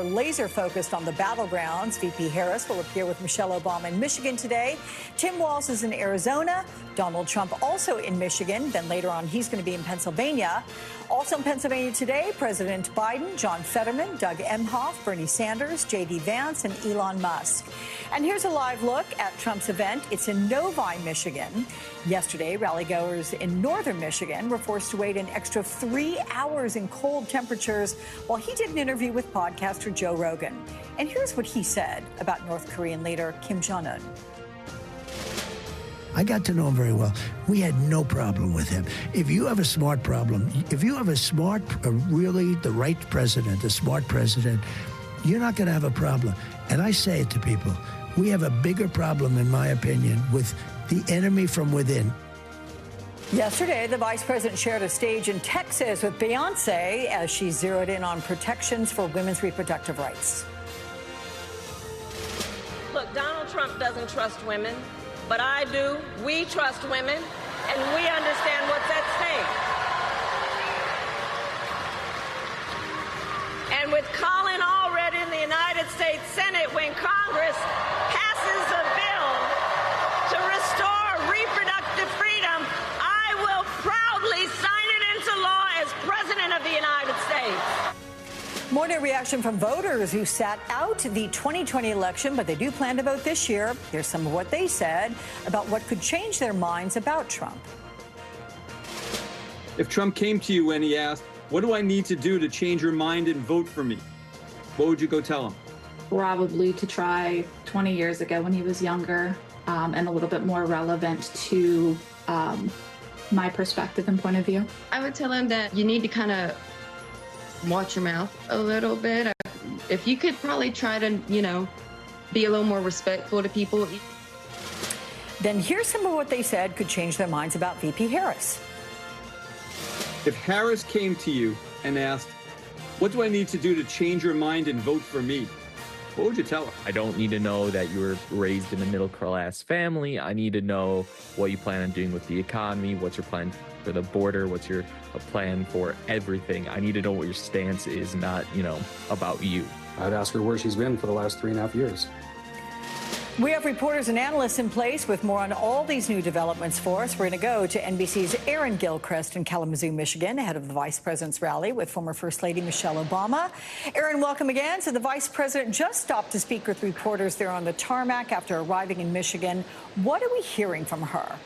Laser focused on the battlegrounds. VP Harris will appear with Michelle Obama in Michigan today. Tim Walz is in Arizona. Donald Trump also in Michigan. Then later on, he's going to be in Pennsylvania. Also in Pennsylvania today, President Biden, John Fetterman, Doug Emhoff, Bernie Sanders, J.D. Vance, and Elon Musk. And here's a live look at Trump's event. It's in Novi, Michigan. Yesterday, rallygoers in northern Michigan were forced to wait an extra 3 hours in cold temperatures while he did an interview with podcaster Joe Rogan. And here's what he said about North Korean leader Kim Jong-un. I got to know him very well. We had no problem with him. If you have a smart problem, if you have really the right president, a smart president, you're not going to have a problem. And I say it to people, we have a bigger problem, in my opinion, with the enemy from within. Yesterday, the vice president shared a stage in Texas with Beyonce as she zeroed in on protections for women's reproductive rights. Look, Donald Trump doesn't trust women, but I do. We trust women, and we understand what's at stake. And with Colin already in the United States Senate, when Congress passes a bill to restore reproductive freedom, I will proudly sign it into law as President of the United States. More reaction from voters who sat out the 2020 election, but they do plan to vote this year. Here's some of what they said about what could change their minds about Trump. If Trump came to you and he asked, what do I need to do to change your mind and vote for me? What would you go tell him? Probably to try 20 years ago when he was younger and a little bit more relevant to my perspective and point of view. I would tell him that you need to kind of watch your mouth a little bit. If you could probably try to, be a little more respectful to people. Then here's some of what they said could change their minds about VP Harris. If Harris came to you and asked, what do I need to do to change your mind and vote for me? What would you tell her? I don't need to know that you were raised in a middle-class family. I need to know what you plan on doing with the economy. What's your plan for the border? What's your plan for everything? I need to know what your stance is, not, about you. I'd ask her where she's been for the last 3.5 years. We have reporters and analysts in place with more on all these new developments for us. We're going to go to NBC's Aaron Gilchrist in Kalamazoo, Michigan, ahead of the vice president's rally with former First Lady Michelle Obama. Aaron, welcome again. So the vice president just stopped to speak with reporters there on the tarmac after arriving in Michigan. What are we hearing from her?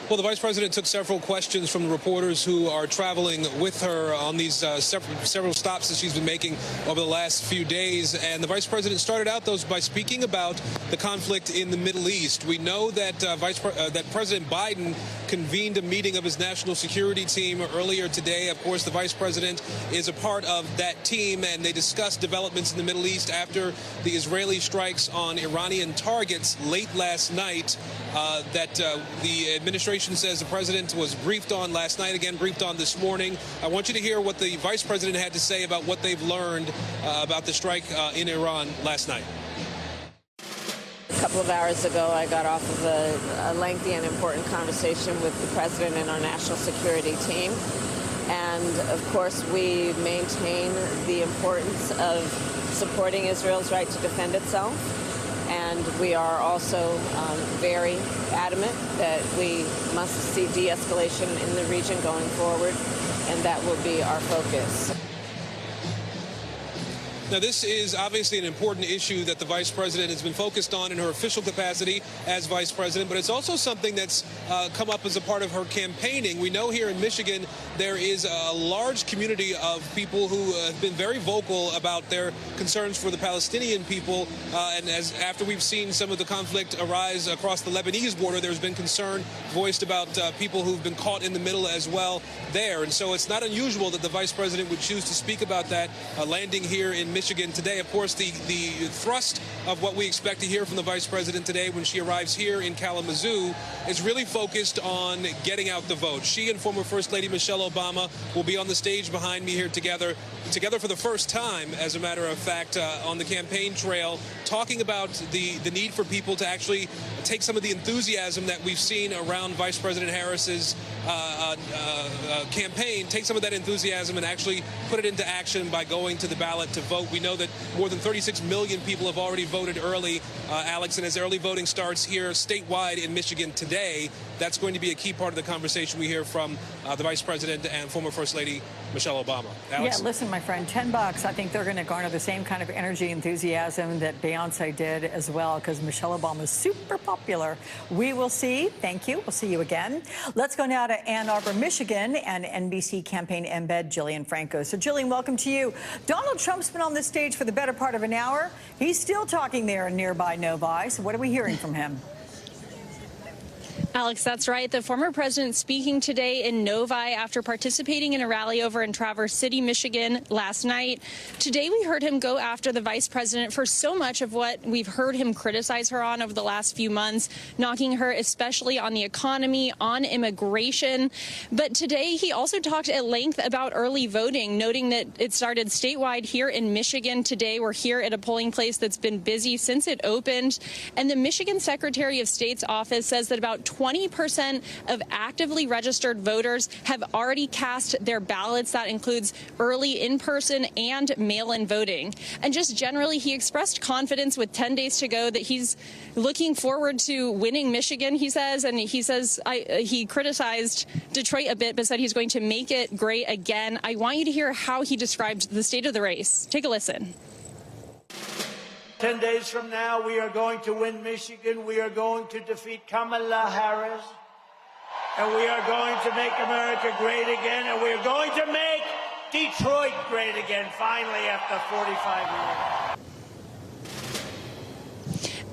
Well, the vice president took several questions from the reporters who are traveling with her on these several stops that she's been making over the last few days. And the vice president started out, those by speaking about the conflict in the Middle East. We know that that President Biden convened a meeting of his national security team earlier today. Of course, the vice president is a part of that team, and they discussed developments in the Middle East after the Israeli strikes on Iranian targets late last night that the administration says the president was briefed on last night, again briefed on this morning. I want you to hear what the vice president had to say about what they've learned about the strike in Iran last night. A couple of hours ago, I got off of a lengthy and important conversation with the president and our national security team. And, of course, we maintain the importance of supporting Israel's right to defend itself. And we are also very adamant that we must see de-escalation in the region going forward, and that will be our focus. Now, this is obviously an important issue that the vice president has been focused on in her official capacity as vice president, but it's also something that's come up as a part of her campaigning. We know here in Michigan there is a large community of people who have been very vocal about their concerns for the Palestinian people, and after we've seen some of the conflict arise across the Lebanese border, there's been concern voiced about people who've been caught in the middle as well there. And so it's not unusual that the vice president would choose to speak about that, landing here in Michigan today. Of course, the thrust of what we expect to hear from the vice president today when she arrives here in Kalamazoo is really focused on getting out the vote. She and former First Lady Michelle Obama will be on the stage behind me here together for the first time, as a matter of fact, on the campaign trail, talking about the need for people to actually take some of the enthusiasm that we've seen around Vice President Harris's campaign, take some of that enthusiasm and actually put it into action by going to the ballot to vote. We know that more than 36 million people have already voted early, Alex, and as early voting starts here statewide in Michigan today, that's going to be a key part of the conversation we hear from the Vice President and former First Lady Michelle Obama. Alex? Yeah, listen, my friend, $10. I think they're going to garner the same kind of energy, enthusiasm that Beyonce did as well, because Michelle Obama is super popular. We will see. Thank you. We'll see you again. Let's go now to Ann Arbor, Michigan, and NBC campaign embed Jillian Franco. So, Jillian, welcome to you. Donald Trump's been on this stage for the better part of an hour. He's still talking there in nearby Novi. So what are we hearing from him? Alex, that's right. The former president speaking today in Novi after participating in a rally over in Traverse City, Michigan last night. Today, we heard him go after the vice president for so much of what we've heard him criticize her on over the last few months, knocking her especially on the economy, on immigration. But today, he also talked at length about early voting, noting that it started statewide here in Michigan today. We're here at a polling place that's been busy since it opened. And the Michigan Secretary of State's office says that about 20% of actively registered voters have already cast their ballots. That includes early in-person and mail-in voting. And just generally, he expressed confidence with 10 days to go that he's looking forward to winning Michigan, he says. And he says he criticized Detroit a bit, but said he's going to make it great again. I want you to hear how he described the state of the race. Take a listen. 10 days from now, we are going to win Michigan. We are going to defeat Kamala Harris. And we are going to make America great again. And we are going to make Detroit great again, finally, after 45 years.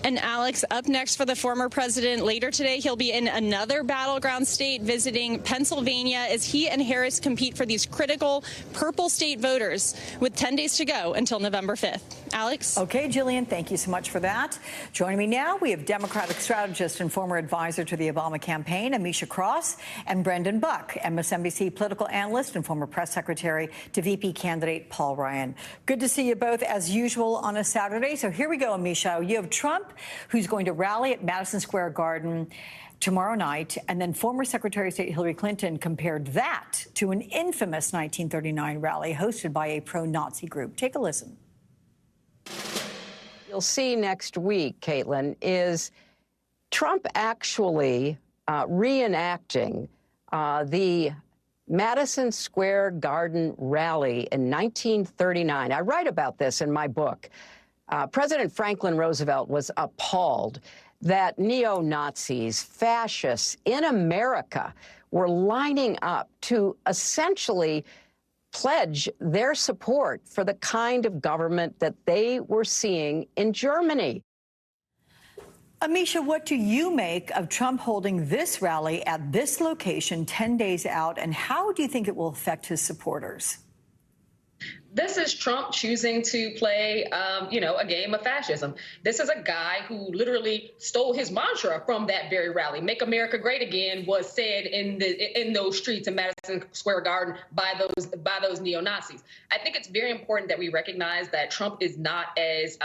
And Alex, up next for the former president later today, he'll be in another battleground state visiting Pennsylvania as he and Harris compete for these critical purple state voters with 10 days to go until November 5th. Alex? Okay, Jillian, thank you so much for that. Joining me now, we have Democratic strategist and former advisor to the Obama campaign, Amisha Cross, and Brendan Buck, MSNBC political analyst and former press secretary to VP candidate Paul Ryan. Good to see you both as usual on a Saturday. So here we go, Amisha. You have Trump, who's going to rally at Madison Square Garden tomorrow night, and then former Secretary of State Hillary Clinton compared that to an infamous 1939 rally hosted by a pro-Nazi group. Take a listen. You'll see next week, Caitlin, is Trump actually reenacting the Madison Square Garden rally in 1939. I write about this in my book. President Franklin Roosevelt was appalled that neo-Nazis, fascists in America were lining up to essentially pledge their support for the kind of government that they were seeing in Germany. Amisha, what do you make of Trump holding this rally at this location 10 days out, and how do you think it will affect his supporters? This is Trump choosing to play, a game of fascism. This is a guy who literally stole his mantra from that very rally. "Make America Great Again" was said in those streets in Madison Square Garden by those neo-Nazis. I think it's very important that we recognize that Trump is not as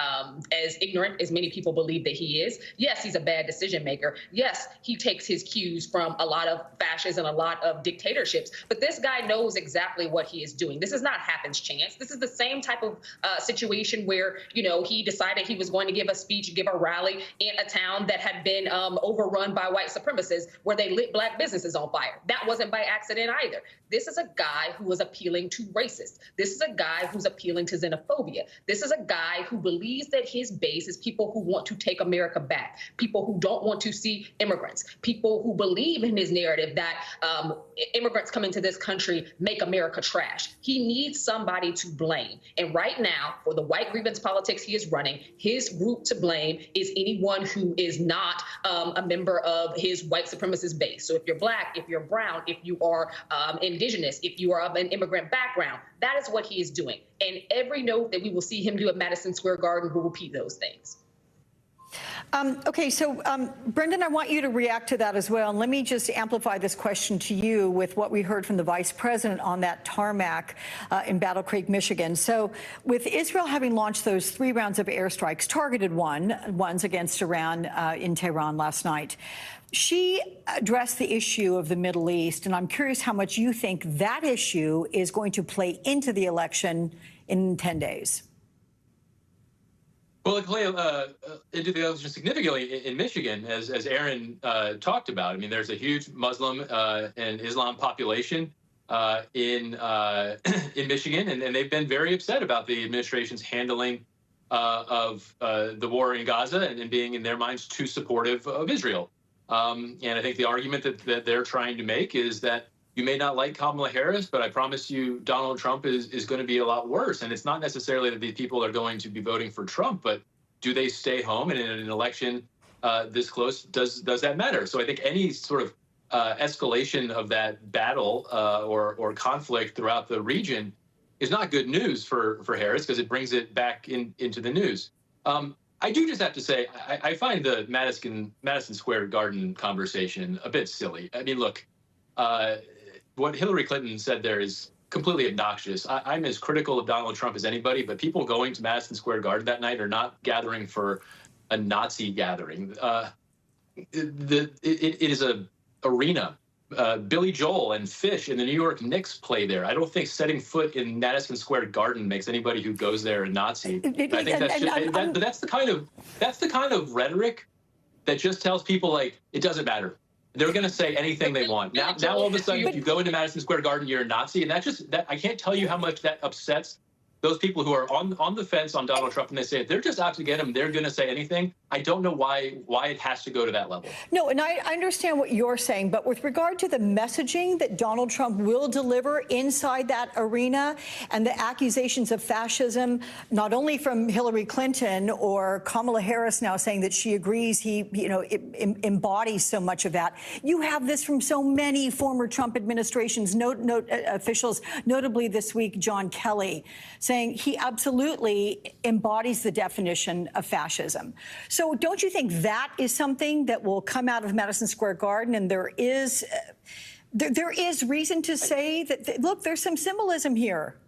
ignorant as many people believe that he is. Yes, he's a bad decision maker. Yes, he takes his cues from a lot of fascists and a lot of dictatorships. But this guy knows exactly what he is doing. This is not happenstance. This is the same type of situation where, he decided he was going to give a speech, give a rally in a town that had been overrun by white supremacists, where they lit black businesses on fire. That wasn't by accident either. This is a guy who was appealing to racists. This is a guy who's appealing to xenophobia. This is a guy who believes that his base is people who want to take America back, people who don't want to see immigrants, people who believe in his narrative that immigrants coming to this country make America trash. He needs somebody to blame. And right now, for the white grievance politics he is running, his group to blame is anyone who is not a member of his white supremacist base. So if you're black, if you're brown, if you are indigenous, if you are of an immigrant background, that is what he is doing. And every note that we will see him do at Madison Square Garden will repeat those things. Okay, so Brendan, I want you to react to that as well. And let me just amplify this question to you with what we heard from the vice president on that tarmac in Battle Creek, Michigan. So with Israel having launched those 3 rounds of airstrikes, targeted ones against Iran in Tehran last night, she addressed the issue of the Middle East. And I'm curious how much you think that issue is going to play into the election in 10 days. Well, it played into the election significantly in Michigan, as Aaron talked about. I mean, there's a huge Muslim and Islam population in Michigan, and they've been very upset about the administration's handling of the war in Gaza and being, in their minds, too supportive of Israel. And I think the argument that they're trying to make is that you may not like Kamala Harris, but I promise you Donald Trump is going to be a lot worse. And it's not necessarily that these people are going to be voting for Trump, but do they stay home? And in an election this close, does that matter? So I think any sort of escalation of that battle or conflict throughout the region is not good news for Harris, because it brings it back into the news. I do just have to say, I find the Madison Square Garden conversation a bit silly. I mean, look, what Hillary Clinton said there is completely obnoxious. I'm as critical of Donald Trump as anybody, but people going to Madison Square Garden that night are not gathering for a Nazi gathering. It is a arena. Billy Joel and Fish and the New York Knicks play there. I don't think setting foot in Madison Square Garden makes anybody who goes there a Nazi. I think that's the kind of rhetoric that just tells people, like, it doesn't matter. They're going to say anything they want. Now all of a sudden, if you go into Madison Square Garden, you're a Nazi, and I can't tell you how much that upsets those people who are on the fence on Donald Trump, and they say if they're just out to get him, they're going to say anything. I don't know why it has to go to that level. No, and I understand what you're saying, but with regard to the messaging that Donald Trump will deliver inside that arena and the accusations of fascism, not only from Hillary Clinton or Kamala Harris now saying that she agrees he embodies so much of that. You have this from so many former Trump administrations, officials, notably this week, John Kelly, saying he absolutely embodies the definition of fascism. So don't you think that is something that will come out of Madison Square Garden? And there is reason to say that, look, there's some symbolism here.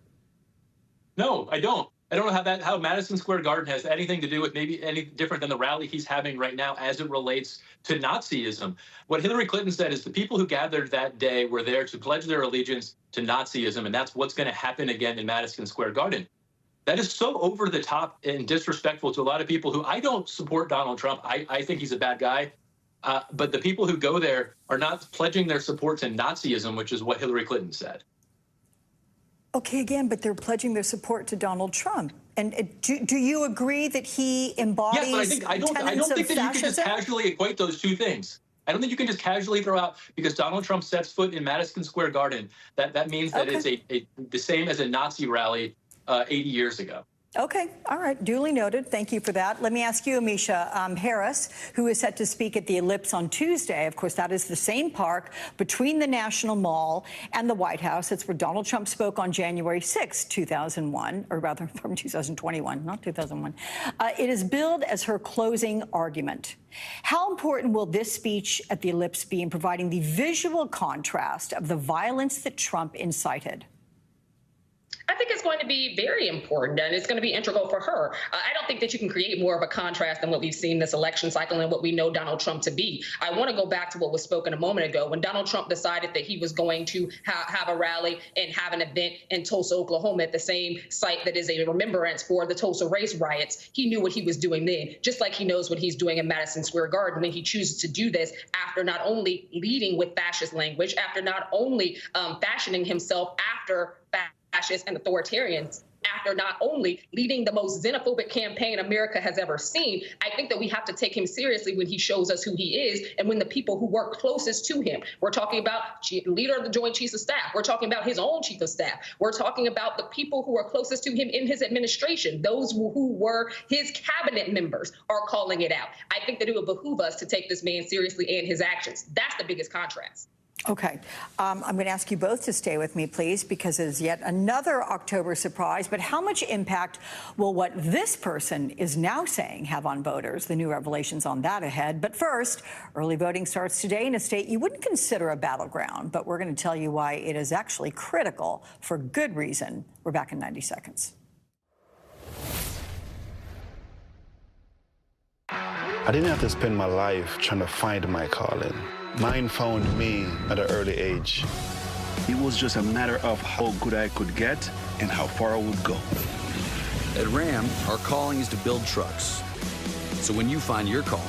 No, I don't. I don't know how Madison Square Garden has anything to do with maybe any different than the rally he's having right now as it relates to Nazism. What Hillary Clinton said is the people who gathered that day were there to pledge their allegiance to Nazism, and that's what's going to happen again in Madison Square Garden. That is so over the top and disrespectful to a lot of people who I don't support Donald Trump. I think he's a bad guy. But the people who go there are not pledging their support to Nazism, which is what Hillary Clinton said. Okay, again, but they're pledging their support to Donald Trump. And do you agree that he embodies yes, but I don't think that you can just casually equate those two things. I don't think you can just casually throw out, because Donald Trump sets foot in Madison Square Garden, that means that it's the same as a Nazi rally 80 years ago. Okay. All right. Duly noted. Thank you for that. Let me ask you, Amisha, Harris, who is set to speak at the Ellipse on Tuesday. Of course, that is the same park between the National Mall and the White House. It's where Donald Trump spoke on January 6, 2001, or rather from 2021, not 2001. It is billed as her closing argument. How important will this speech at the Ellipse be in providing the visual contrast of the violence that Trump incited? I think it's going to be very important, and it's going to be integral for her. I don't think that you can create more of a contrast than what we've seen this election cycle and what we know Donald Trump to be. I want to go back to what was spoken a moment ago when Donald Trump decided that he was going to have a rally and have an event in Tulsa, Oklahoma, at the same site that is a remembrance for the Tulsa race riots. He knew what he was doing then, just like he knows what he's doing in Madison Square Garden, and he chooses to do this after not only leading with fascist language, after not only fashioning himself after fascists and authoritarians, after not only leading the most xenophobic campaign America has ever seen. I think that we have to take him seriously when he shows us who he is and when the people who work closest to him. We're talking about leader of the Joint Chiefs of Staff. We're talking about his own chief of staff. We're talking about the people who are closest to him in his administration. Those who were his cabinet members are calling it out. I think that it would behoove us to take this man seriously and his actions. That's the biggest contrast. Okay. I'm going to ask you both to stay with me, please, because it is yet another October surprise. But how much impact will what this person is now saying have on voters? The new revelations on that ahead. But first, early voting starts today in a state you wouldn't consider a battleground. But we're going to tell you why it is actually critical for good reason. We're back in 90 seconds. I didn't have to spend my life trying to find my calling. Mine found me at an early age. It was just a matter of how good I could get and how far I would go. At Ram, our calling is to build trucks. So when you find your calling,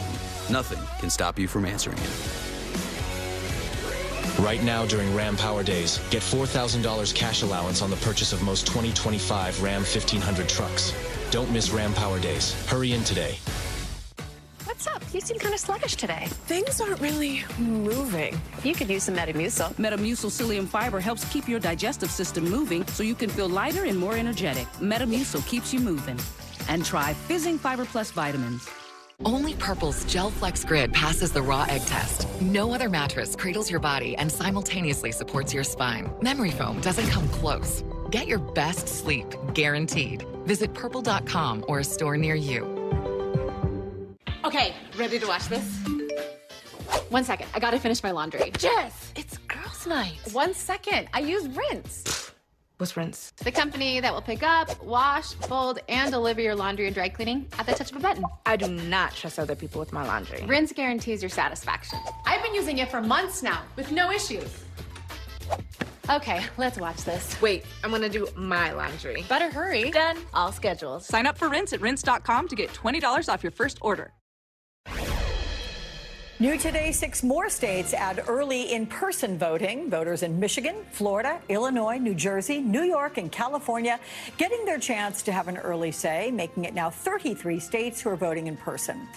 nothing can stop you from answering it. Right now during Ram Power Days, get $4,000 cash allowance on the purchase of most 2025 Ram 1500 trucks. Don't miss Ram Power Days. Hurry in today. What's up? You seem kind of sluggish today. Things aren't really moving. You could use some Metamucil. Metamucil psyllium fiber helps keep your digestive system moving so you can feel lighter and more energetic. Metamucil keeps you moving. And try Fizzing Fiber Plus vitamins. Only Purple's Gel Flex Grid passes the raw egg test. No other mattress cradles your body and simultaneously supports your spine. Memory foam doesn't come close. Get your best sleep, guaranteed. Visit purple.com or a store near you. Okay, ready to watch this? 1 second, I gotta finish my laundry. Jess, it's girls' night. 1 second, I use Rinse. What's Rinse? The company that will pick up, wash, fold, and deliver your laundry and dry cleaning at the touch of a button. I do not trust other people with my laundry. Rinse guarantees your satisfaction. I've been using it for months now with no issues. Okay, let's watch this. Wait, I'm gonna do my laundry. Better hurry. Done. All schedules. Sign up for Rinse at rinse.com to get $20 off your first order. New today, 6 more states add early in-person voting. Voters in Michigan, Florida, Illinois, New Jersey, New York, and California getting their chance to have an early say, making it now 33 states who are voting in person.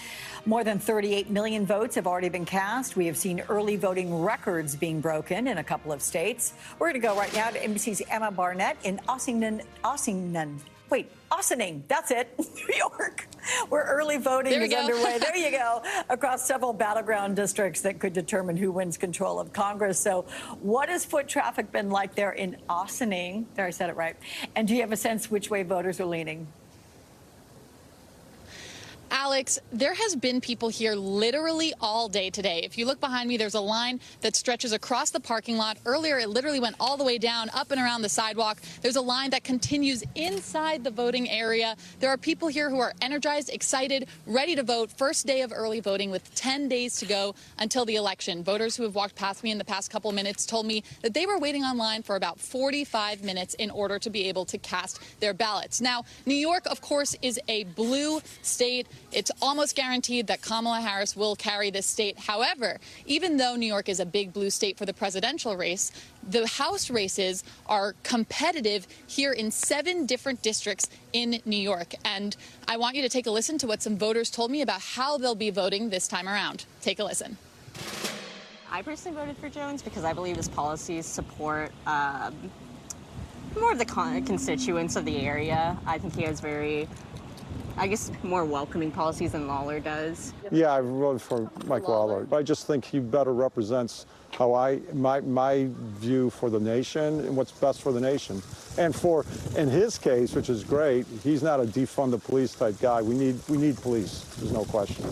More than 38 million votes have already been cast. We have seen early voting records being broken in a couple of states. We're going to go right now to NBC's Emma Barnett in Ossining, that's it, New York, where early voting is underway. There you go, across several battleground districts that could determine who wins control of Congress. So what has foot traffic been like there in Ossining? There, I said it right. And do you have a sense which way voters are leaning? Alex, there has been people here literally all day today. If you look behind me, there's a line that stretches across the parking lot. Earlier, it literally went all the way down, up and around the sidewalk. There's a line that continues inside the voting area. There are people here who are energized, excited, ready to vote. First day of early voting with 10 days to go until the election. Voters who have walked past me in the past couple minutes told me that they were waiting online for about 45 minutes in order to be able to cast their ballots. Now, New York, of course, is a blue state. It's almost guaranteed that Kamala Harris will carry this state. However, even though New York is a big blue state for the presidential race, the House races are competitive here in 7 different districts in New York. And I want you to take a listen to what some voters told me about how they'll be voting this time around. Take a listen. I personally voted for Jones because I believe his policies support more of the constituents of the area. I think he has very, more welcoming policies than Lawler does. Yeah, I voted for Mike Lawler. I just think he better represents how my view for the nation and what's best for the nation. And in his case, which is great, he's not a defund the police type guy. We need police. There's no question.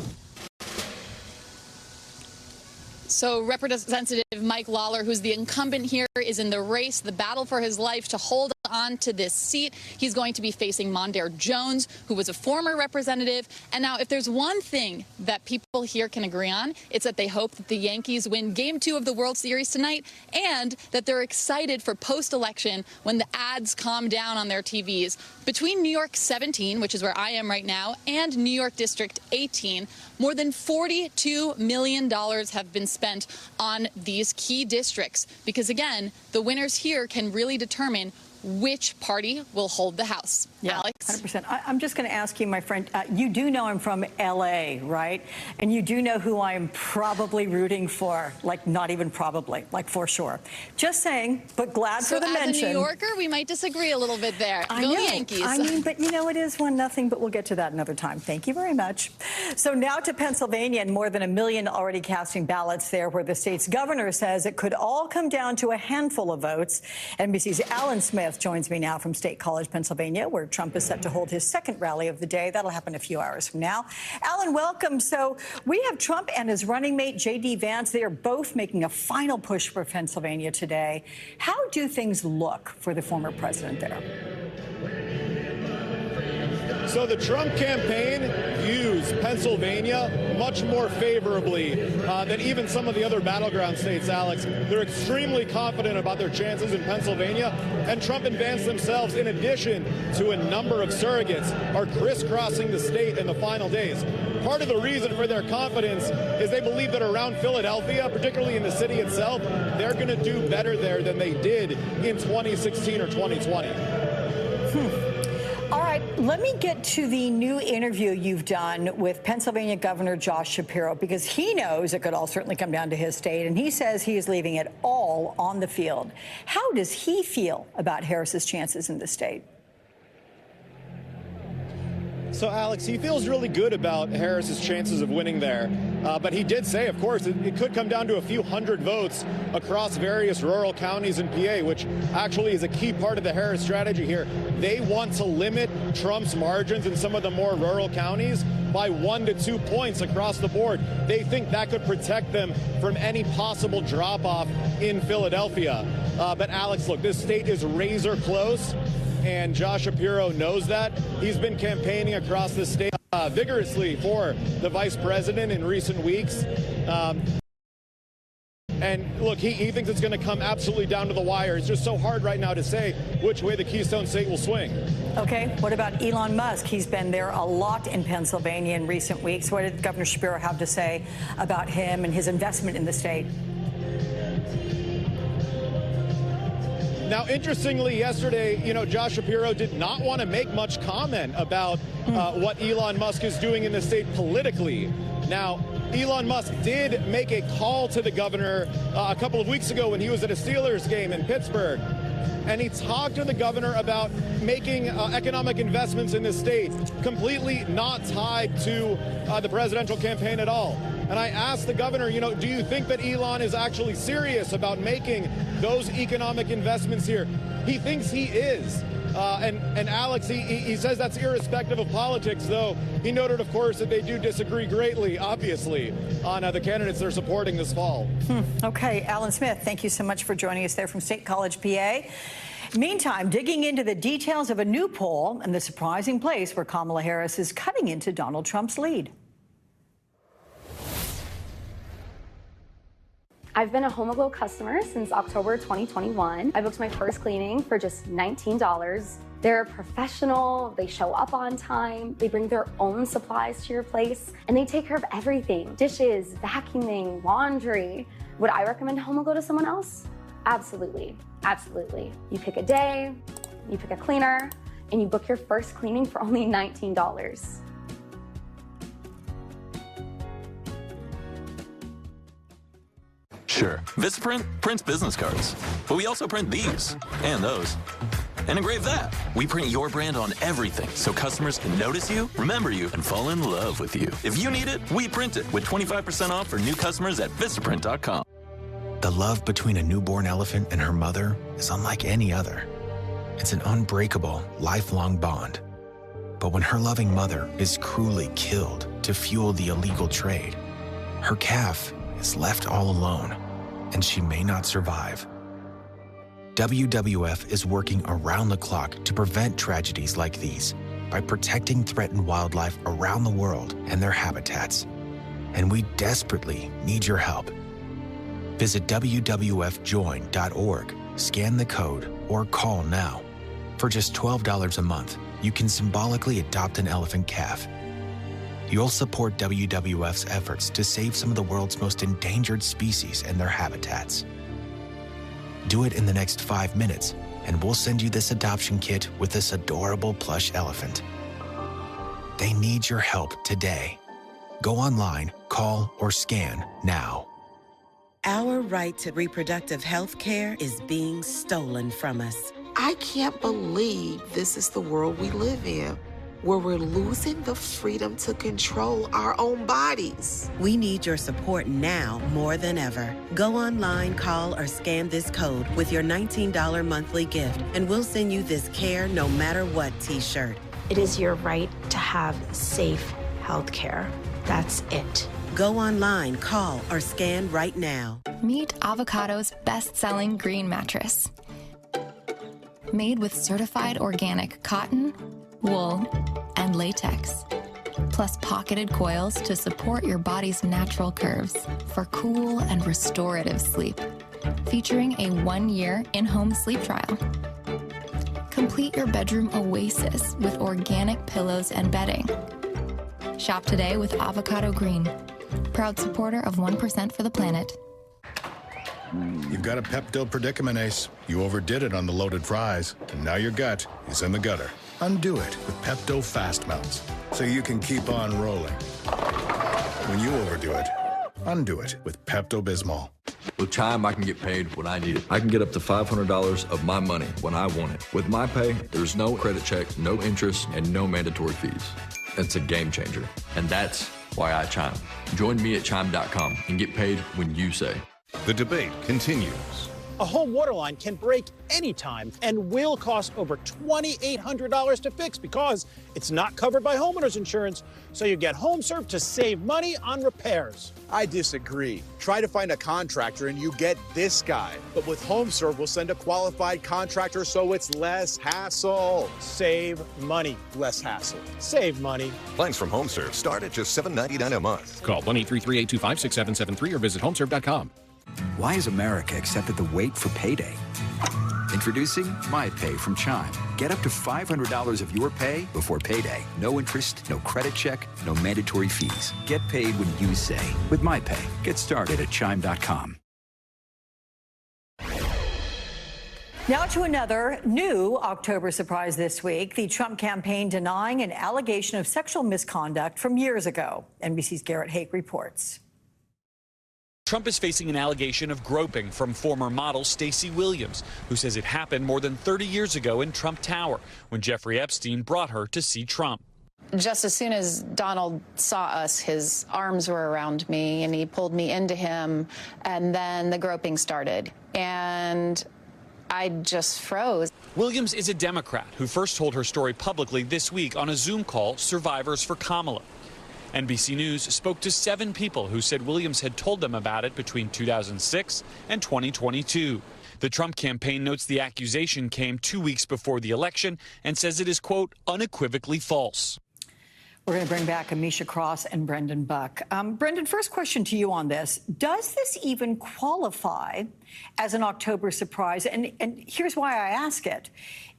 So Representative Mike Lawler, who's the incumbent here, is in the race, the battle for his life to hold on to this seat. He's going to be facing Mondaire Jones, who was a former representative. And now, if there's one thing that people here can agree on, it's that they hope that the Yankees win Game 2 of the World Series tonight, and that they're excited for post-election when the ads calm down on their TVs. Between New York 17, which is where I am right now, and New York District 18, more than $42 million have been spent on these key districts. Because, again, the winners here can really determine which party will hold the House. Yeah, Alex? 100%. I'm just going to ask you, my friend, you do know I'm from L.A., right? And you do know who I'm probably rooting for, like not even probably, like for sure. Just saying, but glad So for the mention. as a New Yorker, we might disagree a little bit there. I Go know. Yankees. I mean, but you know, it is 1-0, but we'll get to that another time. Thank you very much. So now to Pennsylvania, and more than 1 million already casting ballots there, where the state's governor says it could all come down to a handful of votes. NBC's Alan Smith joins me now from State College, Pennsylvania, where Trump is set to hold his second rally of the day. That'll happen a few hours from now. Alan, welcome. So we have Trump and his running mate, J.D. Vance. They are both making a final push for Pennsylvania today. How do things look for the former president there? So the Trump campaign views Pennsylvania much more favorably than even some of the other battleground states, Alex. They're extremely confident about their chances in Pennsylvania, and Trump and Vance themselves, in addition to a number of surrogates, are crisscrossing the state in the final days. Part of the reason for their confidence is they believe that around Philadelphia, particularly in the city itself, they're going to do better there than they did in 2016 or 2020. All right, let me get to the new interview you've done with Pennsylvania Governor Josh Shapiro, because he knows it could all certainly come down to his state, and he says he is leaving it all on the field. How does he feel about Harris's chances in the state? So, Alex, he feels really good about Harris's chances of winning there. But he did say, of course, it could come down to a few hundred votes across various rural counties in PA, which actually is a key part of the Harris strategy here. They want to limit Trump's margins in some of the more rural counties by 1 to 2 points across the board. They think that could protect them from any possible drop-off in Philadelphia. But, Alex, look, this state is razor close, and Josh Shapiro knows that. He's been campaigning across the state vigorously for the vice president in recent weeks. And look, he thinks it's going to come absolutely down to the wire. It's just so hard right now to say which way the Keystone State will swing. Okay, what about Elon Musk? He's been there a lot in Pennsylvania in recent weeks. What did Governor Shapiro have to say about him and his investment in the state? Now, interestingly, yesterday, Josh Shapiro did not want to make much comment about what Elon Musk is doing in the state politically. Now, Elon Musk did make a call to the governor a couple of weeks ago when he was at a Steelers game in Pittsburgh. And he talked to the governor about making economic investments in the state, completely not tied to the presidential campaign at all. And I asked the governor, do you think that Elon is actually serious about making those economic investments here? He thinks he is. And Alex, he says that's irrespective of politics, though he noted, of course, that they do disagree greatly, obviously, on the candidates they're supporting this fall. Okay, Alan Smith, thank you so much for joining us there from State College, PA. Meantime, digging into the details of a new poll and the surprising place where Kamala Harris is cutting into Donald Trump's lead. I've been a HomeGlow customer since October 2021. I booked my first cleaning for just $19. They're professional, they show up on time, they bring their own supplies to your place, and they take care of everything. Dishes, vacuuming, laundry. Would I recommend HomeGlow to someone else? Absolutely, absolutely. You pick a day, you pick a cleaner, and you book your first cleaning for only $19. Sure, Vistaprint prints business cards, but we also print these and those and engrave that. We print your brand on everything so customers can notice you, remember you, and fall in love with you. If you need it, we print it with 25% off for new customers at Vistaprint.com. The love between a newborn elephant and her mother is unlike any other. It's an unbreakable, lifelong bond. But when her loving mother is cruelly killed to fuel the illegal trade, her calf is left all alone, and she may not survive. WWF is working around the clock to prevent tragedies like these by protecting threatened wildlife around the world and their habitats. And we desperately need your help. Visit WWFjoin.org, scan the code, or call now. For just $12 a month, you can symbolically adopt an elephant calf. You'll support WWF's efforts to save some of the world's most endangered species and their habitats. Do it in the next 5 minutes and we'll send you this adoption kit with this adorable plush elephant. They need your help today. Go online, call, or scan now. Our right to reproductive health care is being stolen from us. I can't believe this is the world we live in, where we're losing the freedom to control our own bodies. We need your support now more than ever. Go online, call, or scan this code with your $19 monthly gift, and we'll send you this Care No Matter What t-shirt. It is your right to have safe health care. That's it. Go online, call, or scan right now. Meet Avocado's best-selling green mattress. Made with certified organic cotton, wool, and latex, plus pocketed coils to support your body's natural curves for cool and restorative sleep. Featuring a 1-year in-home sleep trial. Complete your bedroom oasis with organic pillows and bedding. Shop today with Avocado Green, proud supporter of 1% for the planet. You've got a Pepto predicament, Ace. You overdid it on the loaded fries, and now your gut is in the gutter. Undo it with Pepto Fast Melts, so you can keep on rolling. When you overdo it, undo it with Pepto-Bismol. With Chime, I can get paid when I need it. I can get up to $500 of my money when I want it. With my pay, there's no credit check, no interest, and no mandatory fees. It's a game changer, and that's why I Chime. Join me at Chime.com and get paid when you say. The debate continues. A home water line can break anytime and will cost over $2,800 to fix because it's not covered by homeowners insurance, so you get HomeServe to save money on repairs. I disagree. Try to find a contractor and you get this guy. But with HomeServe, we'll send a qualified contractor so it's less hassle. Save money. Less hassle. Save money. Plans from HomeServe start at just $7.99 a month. Call 1-833-825-6773 or visit homeserve.com. Why has America accepted the wait for payday? Introducing MyPay from Chime. Get up to $500 of your pay before payday. No interest, no credit check, no mandatory fees. Get paid when you say. With MyPay. Get started at Chime.com. Now to another new October surprise this week. The Trump campaign denying an allegation of sexual misconduct from years ago. NBC's Garrett Hake reports. Trump is facing an allegation of groping from former model Stacey Williams, who says it happened more than 30 years ago in Trump Tower when Jeffrey Epstein brought her to see Trump. Just as soon as Donald saw us, his arms were around me and he pulled me into him, and then the groping started. And I just froze. Williams is a Democrat who first told her story publicly this week on a Zoom call, Survivors for Kamala. NBC News spoke to 7 people who said Williams had told them about it between 2006 and 2022. The Trump campaign notes the accusation came 2 weeks before the election and says it is, quote, unequivocally false. We're going to bring back Amisha Cross and Brendan Buck. Brendan, first question to you on this. Does this even qualify as an October surprise? And here's why I ask it.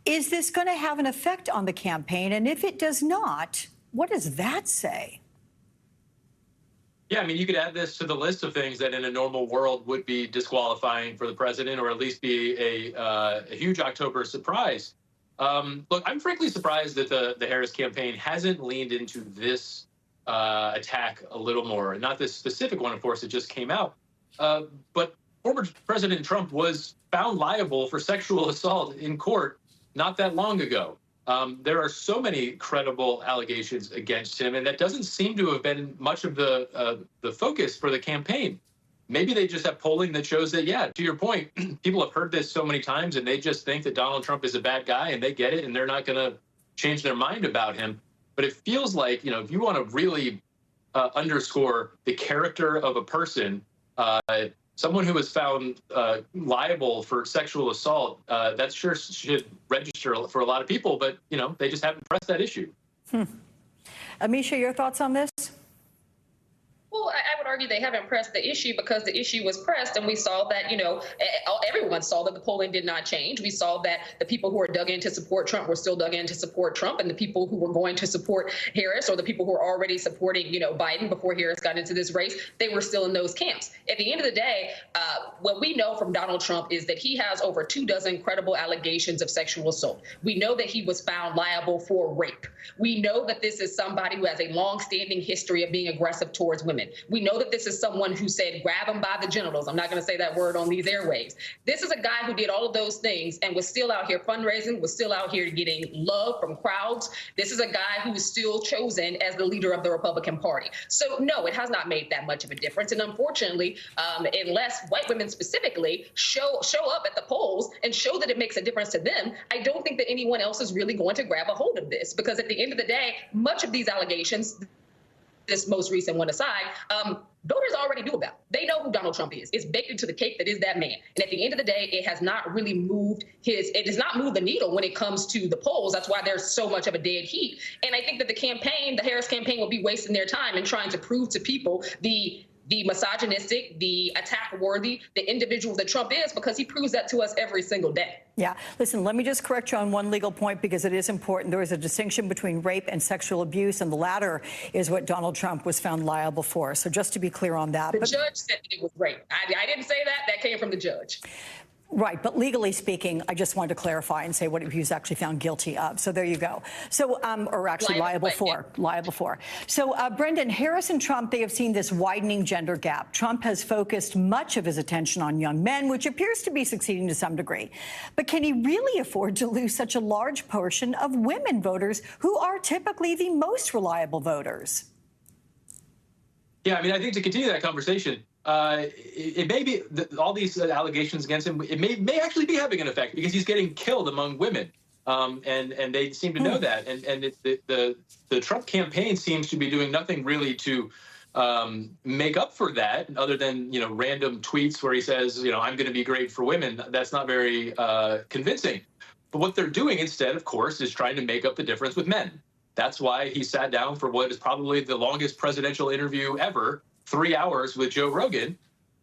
Is this going to have an effect on the campaign? And if it does not, what does that say? Yeah, I mean, you could add this to the list of things that in a normal world would be disqualifying for the president, or at least be a huge October surprise. Look, I'm frankly surprised that the Harris campaign hasn't leaned into this attack a little more. Not this specific one, of course, it just came out. But former President Trump was found liable for sexual assault in court not that long ago. There are so many credible allegations against him, and that doesn't seem to have been much of the focus for the campaign. Maybe they just have polling that shows that, yeah, to your point, people have heard this so many times, and they just think that Donald Trump is a bad guy, and they get it, and they're not going to change their mind about him. But it feels like, you know, if you want to really underscore the character of a person, someone who was found liable for sexual assault, that sure should register for a lot of people, but, you know, they just haven't pressed that issue. Amisha, your thoughts on this? Well, I would argue they haven't pressed the issue because the issue was pressed, and we saw that, everyone saw that the polling did not change. We saw that the people who were dug in to support Trump were still dug in to support Trump, and the people who were going to support Harris, or the people who were already supporting, Biden before Harris got into this race, they were still in those camps. At the end of the day, what we know from Donald Trump is that he has over 24 credible allegations of sexual assault. We know that he was found liable for rape. We know that this is somebody who has a long-standing history of being aggressive towards women. We know that this is someone who said, grab him by the genitals. I'm not going to say that word on these airwaves. This is a guy who did all of those things and was still out here fundraising, was still out here getting love from crowds. This is a guy who is still chosen as the leader of the Republican Party. So no, it has not made that much of a difference. And unfortunately, unless white women specifically show up at the polls and show that it makes a difference to them, I don't think that anyone else is really going to grab a hold of this, because at the end of the day, much of these allegations, this most recent one aside, voters already knew about. They know who Donald Trump is. It's baked into the cake that is that man. And at the end of the day, it has not really it has not moved the needle when it comes to the polls. That's why there's so much of a dead heat. And I think that the Harris campaign will be wasting their time in trying to prove to people the misogynistic, the attack-worthy, the individual that Trump is, because he proves that to us every single day. Yeah. Listen, let me just correct you on one legal point, because it is important. There is a distinction between rape and sexual abuse, and the latter is what Donald Trump was found liable for. So just to be clear on that. The judge said that it was rape. I didn't say that. That came from the judge. Right. But legally speaking, I just wanted to clarify and say what he was actually found guilty of. So there you go. So, or actually liable for. So, Brendan, Harris and Trump, they have seen this widening gender gap. Trump has focused much of his attention on young men, which appears to be succeeding to some degree. But can he really afford to lose such a large portion of women voters who are typically the most reliable voters? Yeah, I mean, I think to continue that conversation, it may be all these allegations against him. It may actually be having an effect, because he's getting killed among women, and they seem to know that. And the Trump campaign seems to be doing nothing really to make up for that, other than random tweets where he says I'm going to be great for women. That's not very convincing. But what they're doing instead, of course, is trying to make up the difference with men. That's why he sat down for what is probably the longest presidential interview ever, 3 hours with Joe Rogan,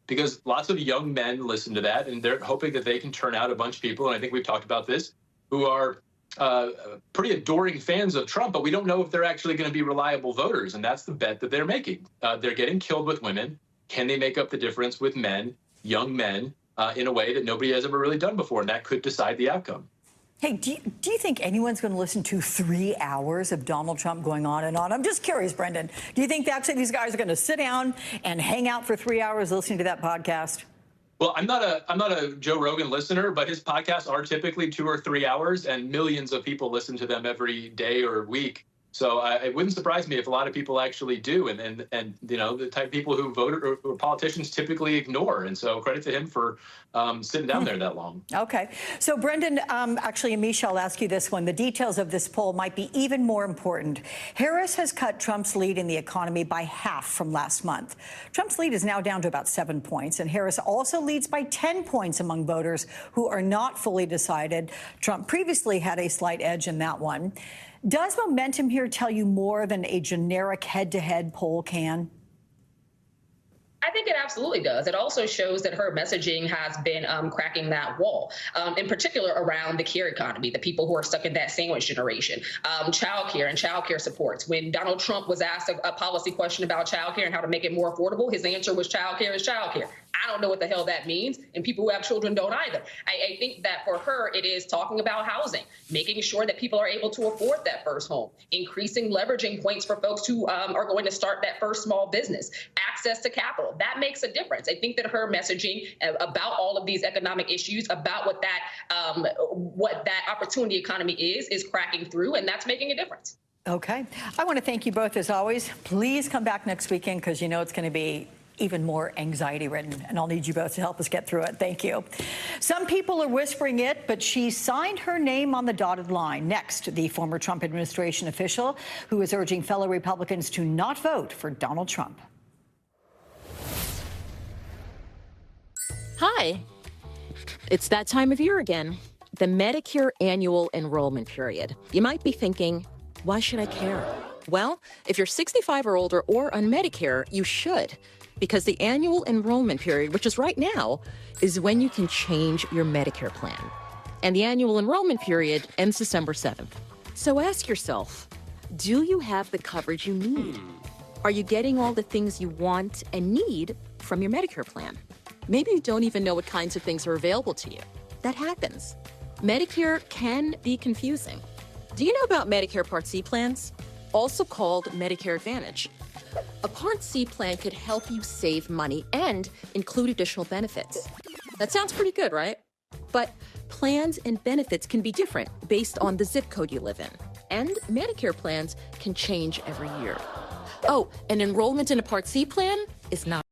because lots of young men listen to that, and they're hoping that they can turn out a bunch of people, and I think we've talked about this, who are pretty adoring fans of Trump, but we don't know if they're actually going to be reliable voters, and that's the bet that they're making. They're getting killed with women. Can they make up the difference with men, young men, in a way that nobody has ever really done before, and that could decide the outcome. Hey, do you think anyone's going to listen to 3 hours of Donald Trump going on and on? I'm just curious, Brendan. Do you think actually these guys are going to sit down and hang out for 3 hours listening to that podcast? Well, I'm not a Joe Rogan listener, but his podcasts are typically 2 or 3 hours, and millions of people listen to them every day or week. So it wouldn't surprise me if a lot of people actually do, and the type of people who voted or politicians typically ignore. And so credit to him for sitting down there that long. Okay. So, Brendan, actually, Amisha, I'll ask you this one. The details of this poll might be even more important. Harris has cut Trump's lead in the economy by half from last month. Trump's lead is now down to about 7 points, and Harris also leads by 10 points among voters who are not fully decided. Trump previously had a slight edge in that one. Does momentum here tell you more than a generic head-to-head poll can? I think it absolutely does. It also shows that her messaging has been cracking that wall, in particular around the care economy, the people who are stuck in that sandwich generation, childcare and childcare supports. When Donald Trump was asked a policy question about childcare and how to make it more affordable, his answer was childcare is childcare. I don't know what the hell that means, and people who have children don't either. I think that for her, it is talking about housing, making sure that people are able to afford that first home, increasing leveraging points for folks who are going to start that first small business, access to capital. That makes a difference. I think that her messaging about all of these economic issues, about what that opportunity economy is cracking through, and that's making a difference. Okay. I want to thank you both as always. Please come back next weekend, because it's going to be even more anxiety-ridden, and I'll need you both to help us get through it. Thank you. Some people are whispering it, but she signed her name on the dotted line. Next, the former Trump administration official who is urging fellow Republicans to not vote for Donald Trump. Hi. It's that time of year again, the Medicare annual enrollment period. You might be thinking, why should I care? Well, if you're 65 or older or on Medicare, you should, because the annual enrollment period, which is right now, is when you can change your Medicare plan. And the annual enrollment period ends December 7th. So ask yourself, do you have the coverage you need? Are you getting all the things you want and need from your Medicare plan? Maybe you don't even know what kinds of things are available to you. That happens. Medicare can be confusing. Do you know about Medicare Part C plans? Also called Medicare Advantage. A Part C plan could help you save money and include additional benefits. That sounds pretty good, right? But plans and benefits can be different based on the zip code you live in. And Medicare plans can change every year. Oh, and enrollment in a Part C plan is not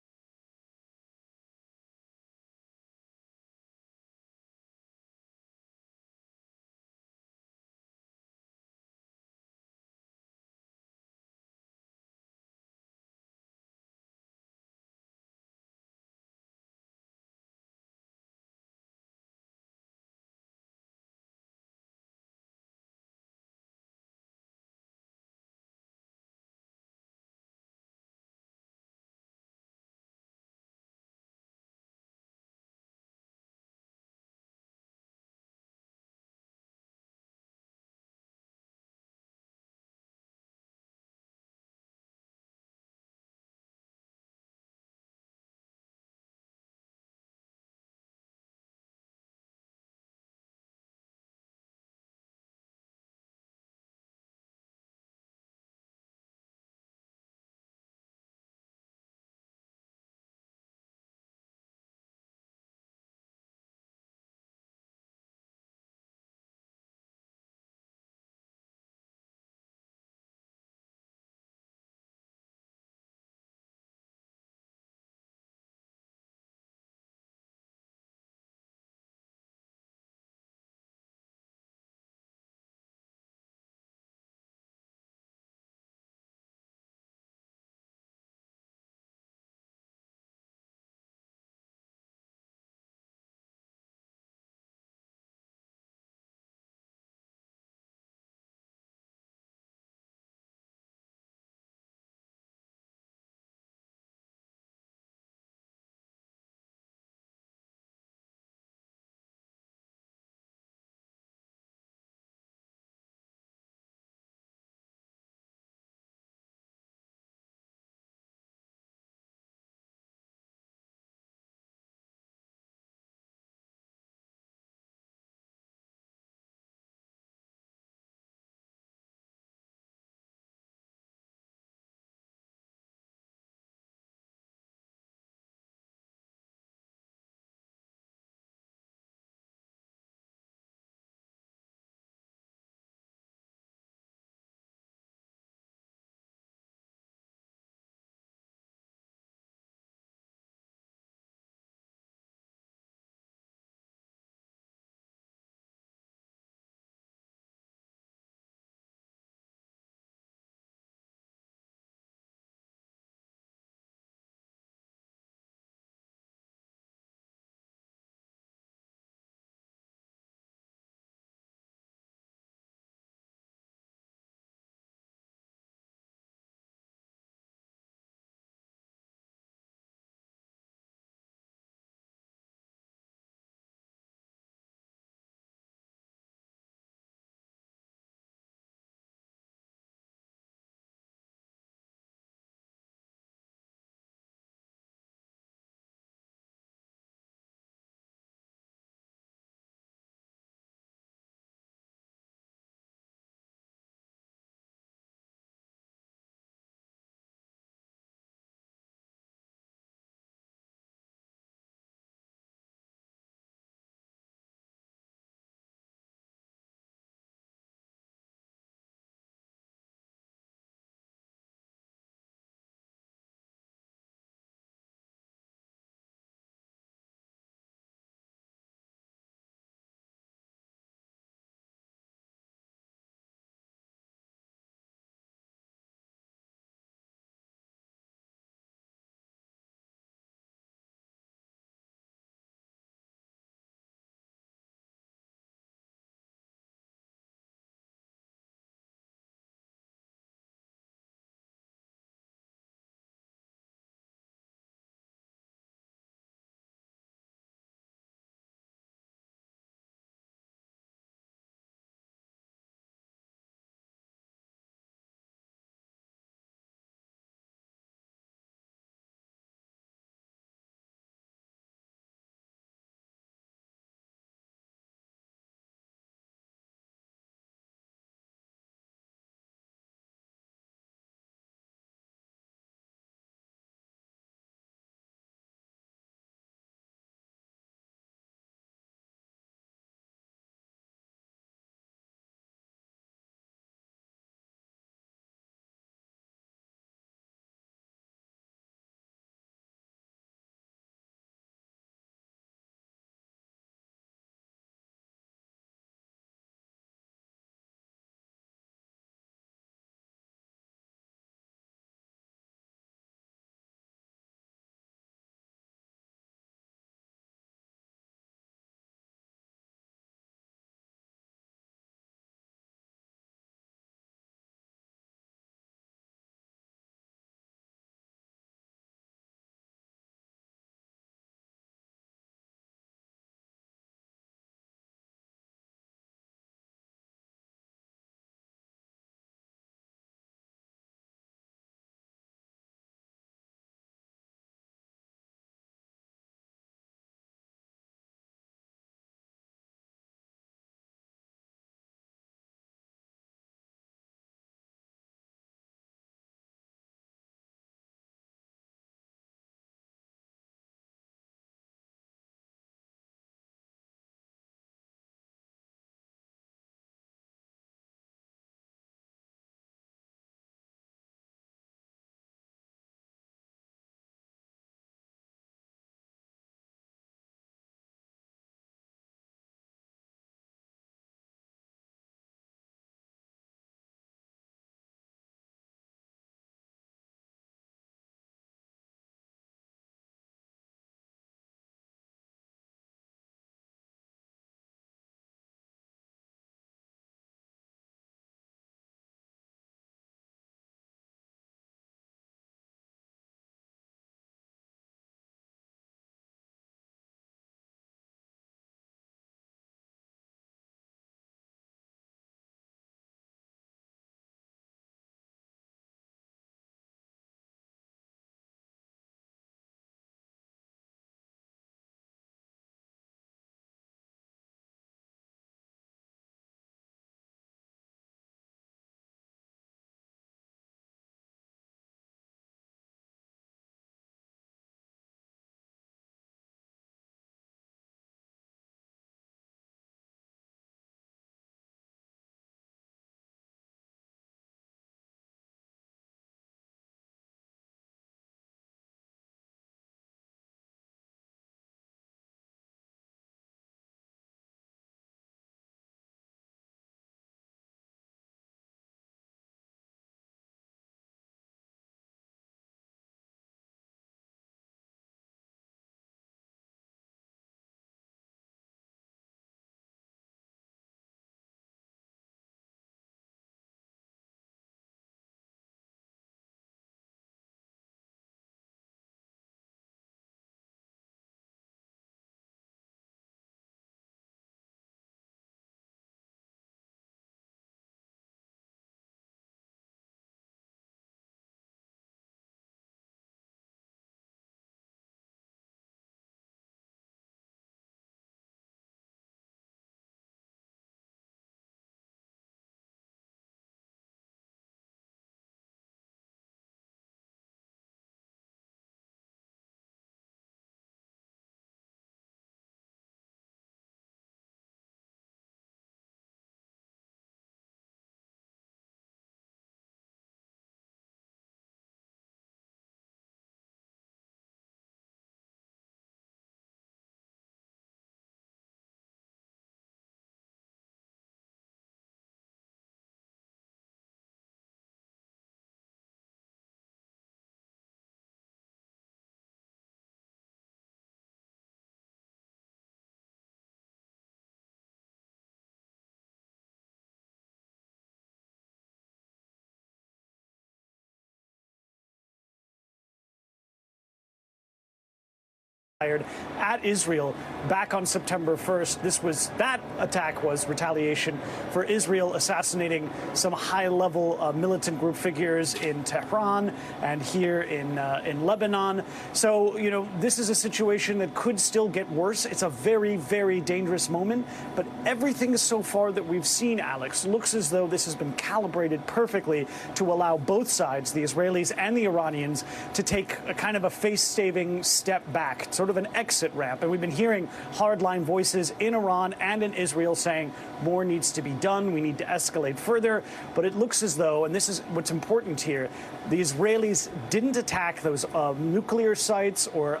at Israel back on September 1st. That attack was retaliation for Israel assassinating some high-level militant group figures in Tehran and here in Lebanon. So, you know, this is a situation that could still get worse. It's a very, very dangerous moment. But everything so far that we've seen, Alex, looks as though this has been calibrated perfectly to allow both sides, the Israelis and the Iranians, to take a kind of a face-saving step back, sort of an exit ramp. And we've been hearing hardline voices in Iran and in Israel saying more needs to be done. We need to escalate further. But it looks as though, and this is what's important here, the Israelis didn't attack those nuclear sites or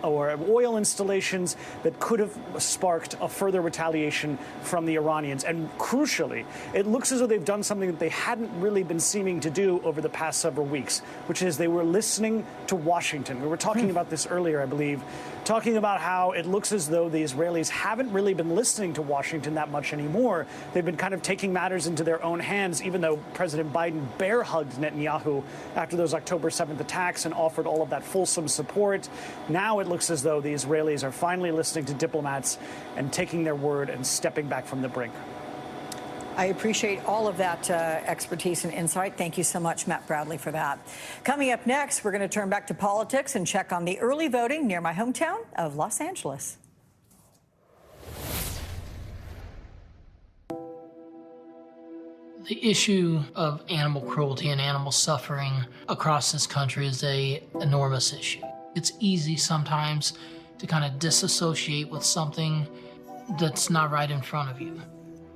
oil installations that could have sparked a further retaliation from the Iranians. And crucially, it looks as though they've done something that they hadn't really been seeming to do over the past several weeks, which is they were listening to Washington. We were talking about this earlier, I believe, talking about how it looks as though the Israelis haven't really been listening to Washington that much anymore. They've been kind of taking matters into their own hands, even though President Biden bear-hugged Netanyahu after those October 7th attacks and offered all of that fulsome support. Now it looks as though the Israelis are finally listening to diplomats and taking their word and stepping back from the brink. I appreciate all of that expertise and insight. Thank you so much, Matt Bradley, for that. Coming up next, we're going to turn back to politics and check on the early voting near my hometown of Los Angeles. The issue of animal cruelty and animal suffering across this country is an enormous issue. It's easy sometimes to kind of disassociate with something that's not right in front of you.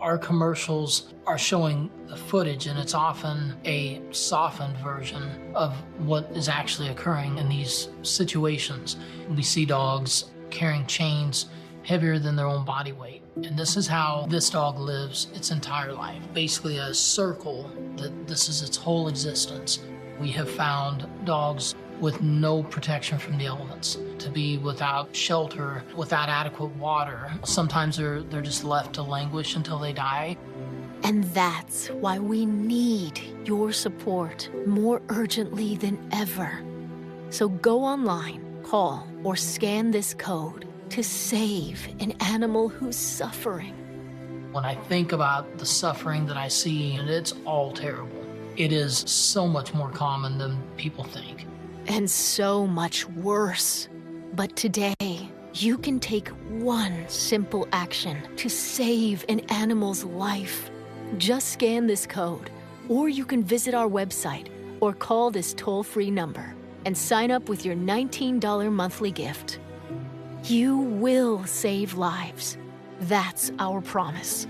Our commercials are showing the footage, and it's often a softened version of what is actually occurring in these situations. We see dogs carrying chains heavier than their own body weight. And this is how this dog lives its entire life. Basically a circle that this is its whole existence. We have found dogs with no protection from the elements, to be without shelter, without adequate water. Sometimes they're just left to languish until they die. And that's why we need your support more urgently than ever. So go online, call, or scan this code to save an animal who's suffering. When I think about the suffering that I see, and it's all terrible, it is so much more common than people think. And so much worse. But today, you can take one simple action to save an animal's life. Just scan this code, or you can visit our website or call this toll-free number and sign up with your $19 monthly gift. You will save lives. That's our promise.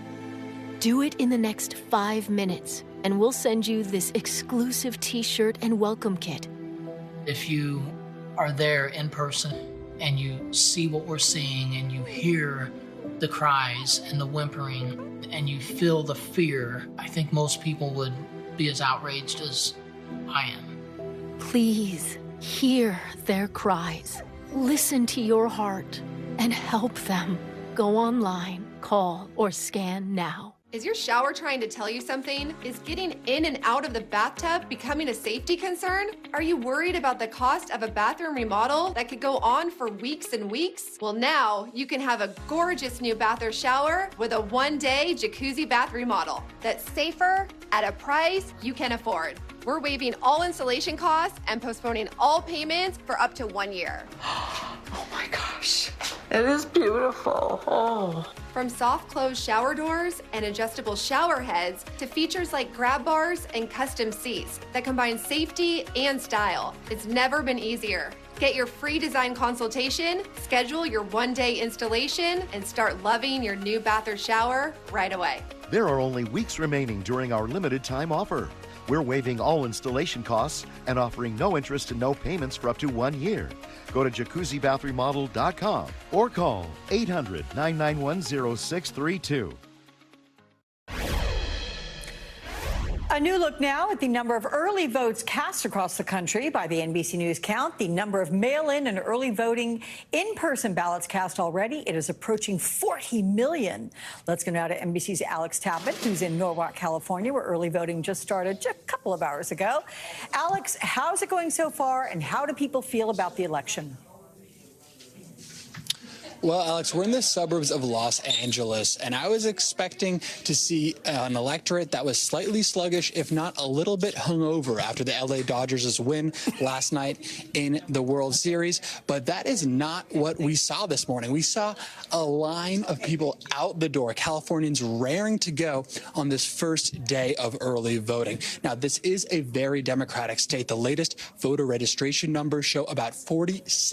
Do it in the next 5 minutes, and we'll send you this exclusive t-shirt and welcome kit. If you are there in person and you see what we're seeing and you hear the cries and the whimpering and you feel the fear, I think most people would be as outraged as I am. Please hear their cries. Listen to your heart and help them. Go online, call, or scan now. Is your shower trying to tell you something? Is getting in and out of the bathtub becoming a safety concern? Are you worried about the cost of a bathroom remodel that could go on for weeks and weeks? Well, now you can have a gorgeous new bath or shower with a one-day jacuzzi bath remodel that's safer at a price you can afford. We're waiving all installation costs and postponing all payments for up to 1 year. Oh my gosh, it is beautiful. Oh. From soft close shower doors and adjustable shower heads to features like grab bars and custom seats that combine safety and style, it's never been easier. Get your free design consultation, schedule your one-day installation, and start loving your new bath or shower right away. There are only weeks remaining during our limited time offer. We're waiving all installation costs and offering no interest and no payments for up to 1 year. Go to jacuzzibathremodel.com or call 800-991-0632. A new look now at the number of early votes cast across the country by the NBC News count. The number of mail-in and early voting in-person ballots cast already, it is approaching 40 million. Let's go now to NBC's Alex Tabbitt, who's in Norwalk, California, where early voting just started just a couple of hours ago. Alex, how's it going so far, and how do people feel about the election? Well, Alex, we're in the suburbs of Los Angeles, and I was expecting to see an electorate that was slightly sluggish, if not a little bit hungover after the LA Dodgers' win last night in the World Series. But that is not what we saw this morning. We saw a line of people out the door, Californians raring to go on this first day of early voting. Now, this is a very Democratic state. The latest voter registration numbers show about 46.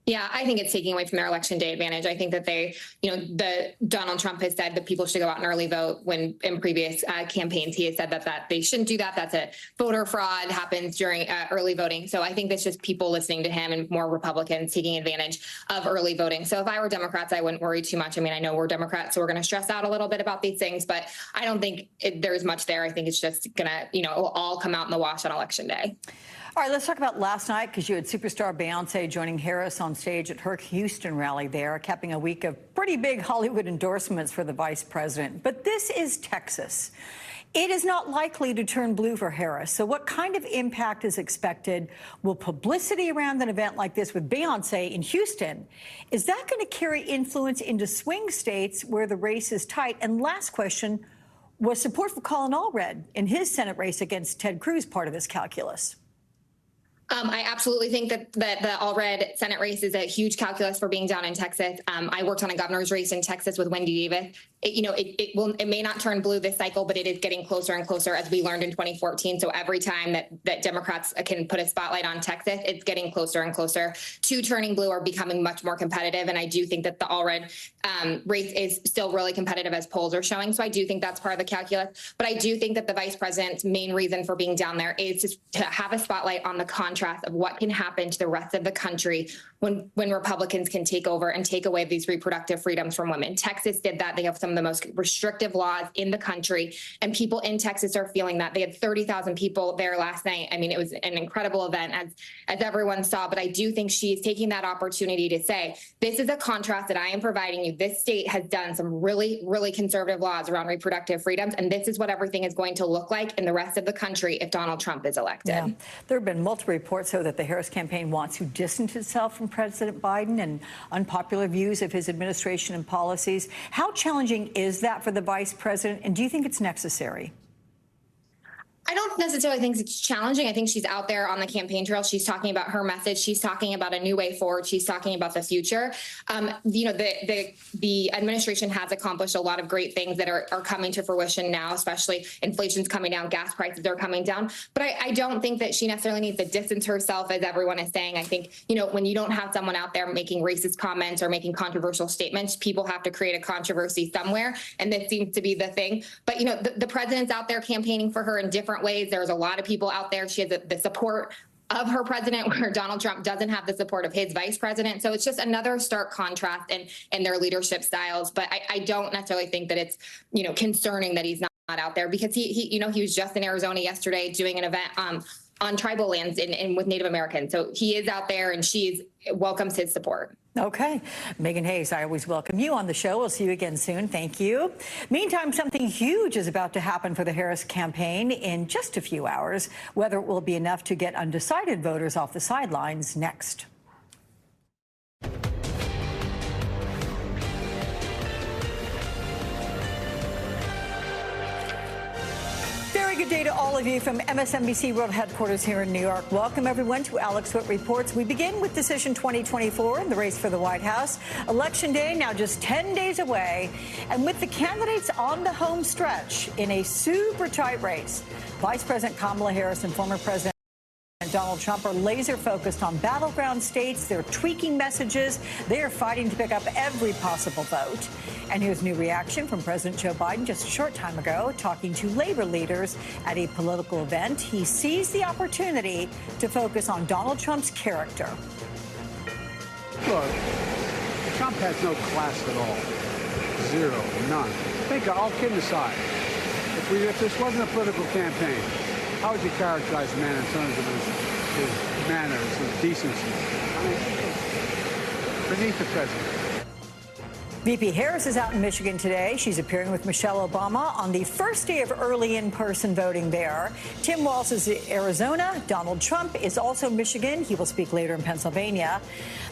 Yeah, I think it's taking away from their election day advantage. I think that Donald Trump has said that people should go out and early vote when in previous campaigns he has said that they shouldn't do that. That's a voter fraud happens during early voting. So I think that's just people listening to him and more Republicans taking advantage of early voting. So if I were Democrats, I wouldn't worry too much. I mean, I know we're Democrats, so we're going to stress out a little bit about these things, but I don't think there's much there. I think it's just going to, it'll all come out in the wash on election day. All right, let's talk about last night, because you had superstar Beyonce joining Harris on stage at her Houston rally there, capping a week of pretty big Hollywood endorsements for the vice president. But this is Texas. It is not likely to turn blue for Harris. So what kind of impact is expected? Will publicity around an event like this with Beyonce in Houston, is that going to carry influence into swing states where the race is tight? And last question, was support for Colin Allred in his Senate race against Ted Cruz part of this calculus? I absolutely think that the Allred Senate race is a huge calculus for being down in Texas. I worked on a governor's race in Texas with Wendy Davis. It may not turn blue this cycle, but it is getting closer and closer, as we learned in 2014. So every time that Democrats can put a spotlight on Texas, it's getting closer and closer to turning blue or becoming much more competitive. And I do think that the Allred race is still really competitive, as polls are showing. So I do think that's part of the calculus. But I do think that the vice president's main reason for being down there is to have a spotlight on the contrast of what can happen to the rest of the country when Republicans can take over and take away these reproductive freedoms from women. Texas did that. They have some of the most restrictive laws in the country, and people in Texas are feeling that. They had 30,000 people there last night. I mean, it was an incredible event, as everyone saw, but I do think she's taking that opportunity to say, this is a contrast that I am providing you. This state has done some really, really conservative laws around reproductive freedoms, and this is what everything is going to look like in the rest of the country if Donald Trump is elected. Yeah. There have been multiple reports, though, that the Harris campaign wants to distance itself from President Biden and unpopular views of his administration and policies. How challenging is that for the vice president, and do you think it's necessary? I don't necessarily think it's challenging. I think she's out there on the campaign trail. She's talking about her message. She's talking about a new way forward. She's talking about the future. The administration has accomplished a lot of great things that are coming to fruition now, especially inflation's coming down, gas prices are coming down. But I don't think that she necessarily needs to distance herself, as everyone is saying. I think, when you don't have someone out there making racist comments or making controversial statements, people have to create a controversy somewhere. And this seems to be the thing. But, the president's out there campaigning for her in different ways. There's a lot of people out there. She has the support of her president, where Donald Trump doesn't have the support of his vice president. So it's just another stark contrast in their leadership styles. But I don't necessarily think that it's, concerning that he's not out there, because he was just in Arizona yesterday doing an event on tribal lands and with Native Americans. So he is out there, and she welcomes his support. Okay. Megan Hayes, I always welcome you on the show. We'll see you again soon. Thank you. Meantime, something huge is about to happen for the Harris campaign in just a few hours. Whether it will be enough to get undecided voters off the sidelines next. Very good day to all of you from MSNBC World Headquarters here in New York. Welcome, everyone, to Alex Witt Reports. We begin with Decision 2024 in the race for the White House. Election day now just 10 days away. And with the candidates on the home stretch in a super tight race, Vice President Kamala Harris and former President Donald Trump are laser focused on battleground states. They're tweaking messages. They are fighting to pick up every possible vote. And here's new reaction from President Joe Biden just a short time ago, talking to labor leaders at a political event. He seized the opportunity to focus on Donald Trump's character. Look, Trump has no class at all. Zero, none. Think, all kidding aside, if this wasn't a political campaign, how would you characterize the man in terms of his manners, his decency? I mean, beneath the president. VP Harris is out in Michigan today. She's appearing with Michelle Obama on the first day of early in-person voting there. Tim Walz is in Arizona. Donald Trump is also in Michigan. He will speak later in Pennsylvania.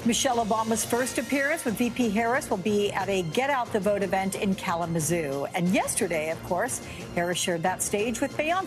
Michelle Obama's first appearance with VP Harris will be at a Get Out the Vote event in Kalamazoo. And yesterday, of course, Harris shared that stage with Beyonce.